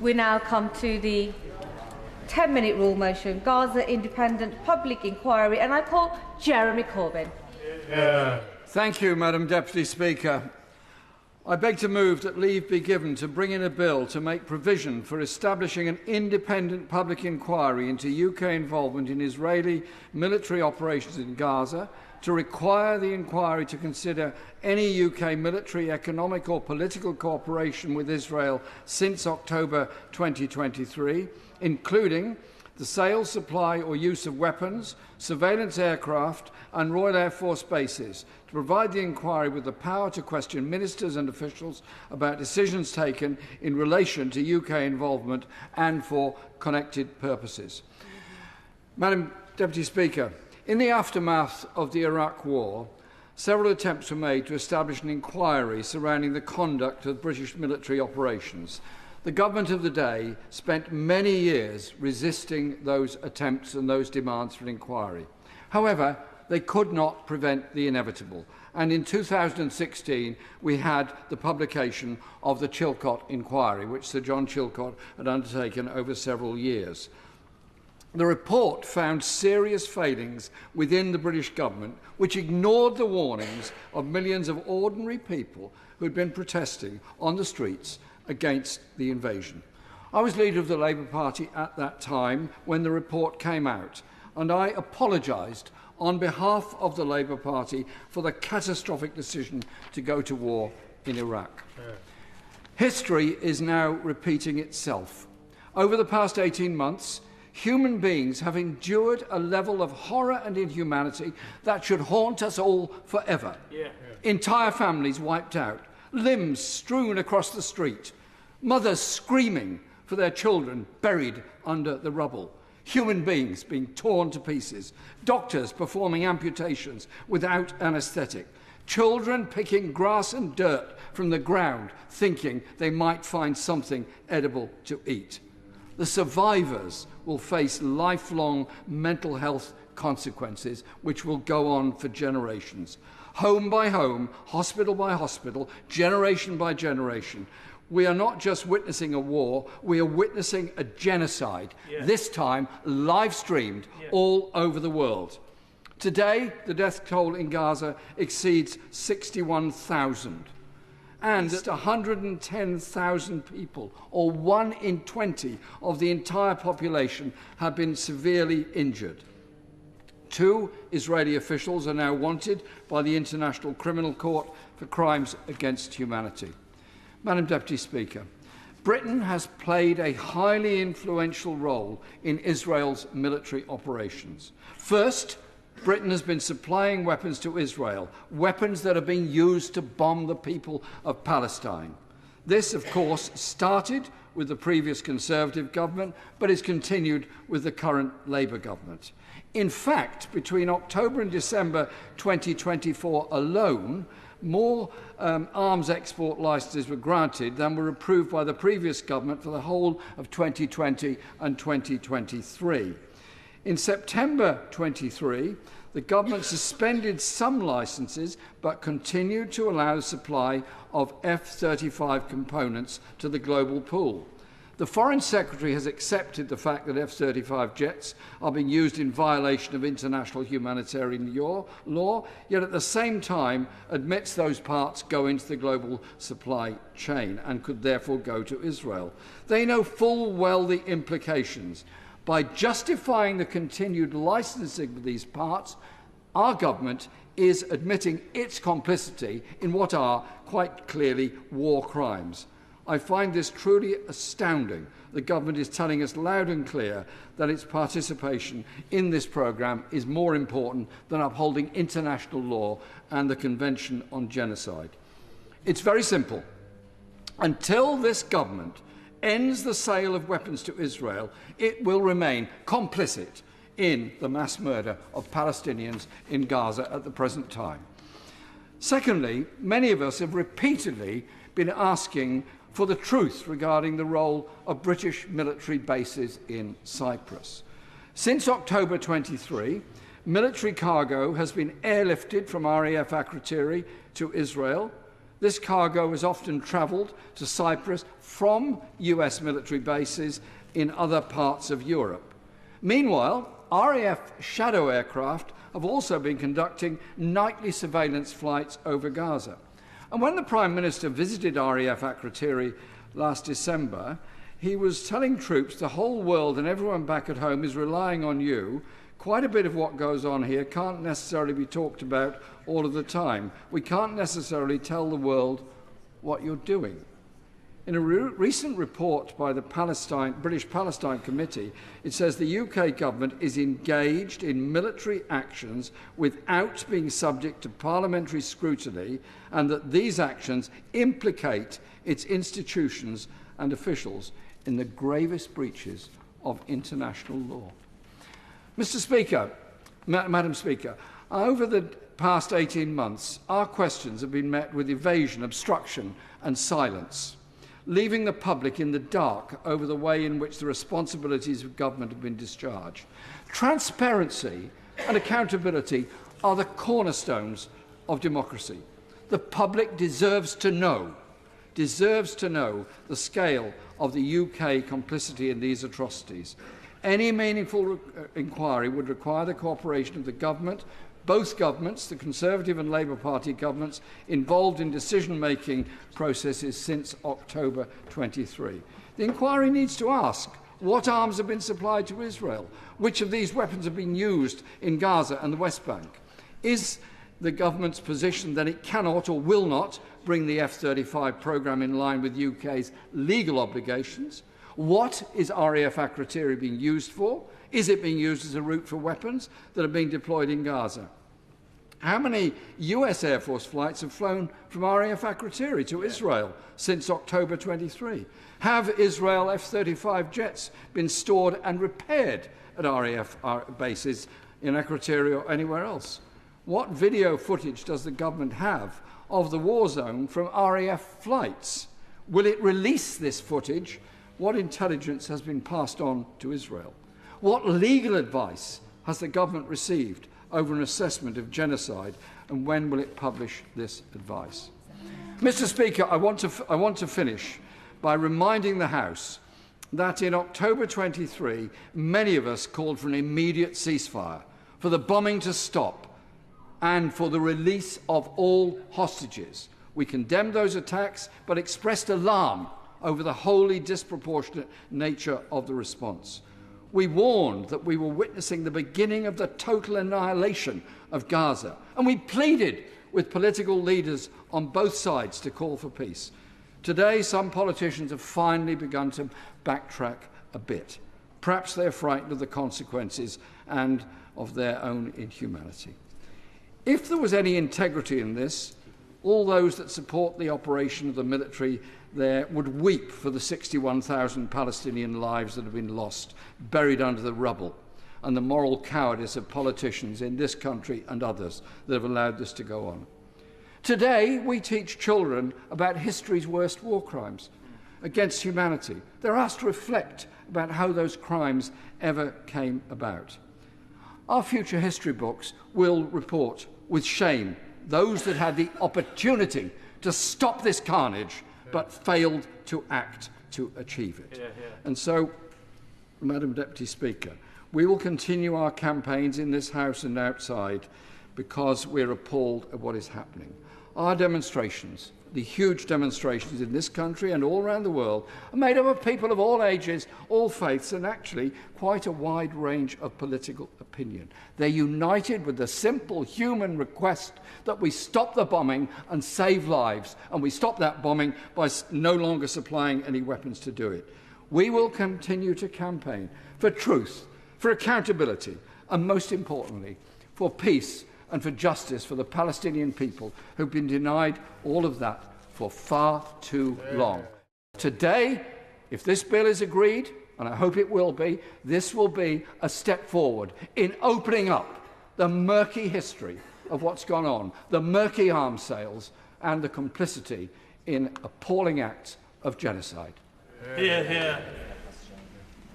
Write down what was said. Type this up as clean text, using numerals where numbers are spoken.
We now come to the 10-minute rule motion, Gaza Independent Public Inquiry, and I call Jeremy Corbyn. Thank you, Madam Deputy Speaker. I beg to move that leave be given to bring in a bill to make provision for establishing an independent public inquiry into UK involvement in Israeli military operations in Gaza, to require the inquiry to consider any UK military, economic or political cooperation with Israel since October 2023, including the sale, supply or use of weapons, surveillance aircraft and Royal Air Force bases, to provide the inquiry with the power to question ministers and officials about decisions taken in relation to UK involvement and for connected purposes. Madam Deputy Speaker, in the aftermath of the Iraq War, several attempts were made to establish an inquiry surrounding the conduct of British military operations. The government of the day spent many years resisting those attempts and those demands for an inquiry. However, they could not prevent the inevitable, and in 2016 we had the publication of the Chilcot Inquiry, which Sir John Chilcot had undertaken over several years. The report found serious failings within the British government, which ignored the warnings of millions of ordinary people who had been protesting on the streets against the invasion. I was leader of the Labour Party at that time when the report came out, and I apologised on behalf of the Labour Party for the catastrophic decision to go to war in Iraq. History is now repeating itself. Over the past 18 months, human beings have endured a level of horror and inhumanity that should haunt us all forever. Entire families wiped out, limbs strewn across the street, mothers screaming for their children buried under the rubble, human beings being torn to pieces, doctors performing amputations without anaesthetic, children picking grass and dirt from the ground thinking they might find something edible to eat. The survivors will face lifelong mental health consequences which will go on for generations. Home by home, hospital by hospital, generation by generation. We are not just witnessing a war, we are witnessing a genocide, this time live-streamed all over the world. Today, the death toll in Gaza exceeds 61,000. And 110,000 people, or 1 in 20 of the entire population, have been severely injured. 2 Israeli officials are now wanted by the International Criminal Court for crimes against humanity. Madam Deputy Speaker, Britain has played a highly influential role in Israel's military operations. First, Britain has been supplying weapons to Israel, weapons that are being used to bomb the people of Palestine. This, of course, started with the previous Conservative government, but is continued with the current Labour government. In fact, between October and December 2024 alone, more arms export licences were granted than were approved by the previous government for the whole of 2020 and 2023. In September 23, the government suspended some licences but continued to allow the supply of F-35 components to the global pool. The Foreign Secretary has accepted the fact that F-35 jets are being used in violation of international humanitarian law, yet at the same time admits those parts go into the global supply chain and could therefore go to Israel. They know full well the implications. By justifying the continued licensing of these parts, our government is admitting its complicity in what are, quite clearly, war crimes. I find this truly astounding. The government is telling us loud and clear that its participation in this programme is more important than upholding international law and the Convention on Genocide. It's very simple. Until this government ends the sale of weapons to Israel, it will remain complicit in the mass murder of Palestinians in Gaza at the present time. Secondly, many of us have repeatedly been asking for the truth regarding the role of British military bases in Cyprus. Since October 23, military cargo has been airlifted from RAF Akrotiri to Israel. This cargo has often travelled to Cyprus from US military bases in other parts of Europe. Meanwhile, RAF shadow aircraft have also been conducting nightly surveillance flights over Gaza. And when the Prime Minister visited RAF Akrotiri last December, he was telling troops the whole world and everyone back at home is relying on you. Quite a bit of what goes on here can't necessarily be talked about all of the time. We can't necessarily tell the world what you're doing. In a recent report by the British Palestine Committee, it says the UK government is engaged in military actions without being subject to parliamentary scrutiny, and that these actions implicate its institutions and officials in the gravest breaches of international law. Mr. Speaker, Madam Speaker, over the past 18 months, our questions have been met with evasion, obstruction and silence, leaving the public in the dark over the way in which the responsibilities of government have been discharged. Transparency and accountability are the cornerstones of democracy. The public deserves to know the scale of the UK complicity in these atrocities. Any meaningful inquiry would require the cooperation of the government, both governments, the Conservative and Labour Party governments, involved in decision-making processes since October 23. The inquiry needs to ask what arms have been supplied to Israel, which of these weapons have been used in Gaza and the West Bank. Is the government's position that it cannot or will not bring the F-35 programme in line with UK's legal obligations? What is RAF Akrotiri being used for? Is it being used as a route for weapons that are being deployed in Gaza? How many US Air Force flights have flown from RAF Akrotiri to Israel since October 23? Have Israel F-35 jets been stored and repaired at RAF bases in Akrotiri or anywhere else? What video footage does the government have of the war zone from RAF flights? Will it release this footage? What intelligence has been passed on to Israel? What legal advice has the government received over an assessment of genocide, and when will it publish this advice? Mr. Speaker, I want to finish by reminding the House that in October 23, many of us called for an immediate ceasefire, for the bombing to stop, and for the release of all hostages. We condemned those attacks, but expressed alarm over the wholly disproportionate nature of the response. We warned that we were witnessing the beginning of the total annihilation of Gaza, and we pleaded with political leaders on both sides to call for peace. Today, some politicians have finally begun to backtrack a bit. Perhaps they're frightened of the consequences and of their own inhumanity. If there was any integrity in this, all those that support the operation of the military there would weep for the 61,000 Palestinian lives that have been lost, buried under the rubble, and the moral cowardice of politicians in this country and others that have allowed this to go on. Today, we teach children about history's worst war crimes against humanity. They're asked to reflect about how those crimes ever came about. Our future history books will report with shame those that had the opportunity to stop this carnage but failed to act to achieve it. And so, Madam Deputy Speaker, we will continue our campaigns in this House and outside because we're appalled at what is happening. Our demonstrations, the huge demonstrations in this country and all around the world, are made up of people of all ages, all faiths, and actually quite a wide range of political opinion. They're united with the simple human request that we stop the bombing and save lives, and we stop that bombing by no longer supplying any weapons to do it. We will continue to campaign for truth, for accountability, and most importantly, for peace and for justice for the Palestinian people who've been denied all of that for far too long. Today, if this bill is agreed, and I hope it will be, this will be a step forward in opening up the murky history of what's gone on, the murky arms sales and the complicity in appalling acts of genocide. Hear, hear.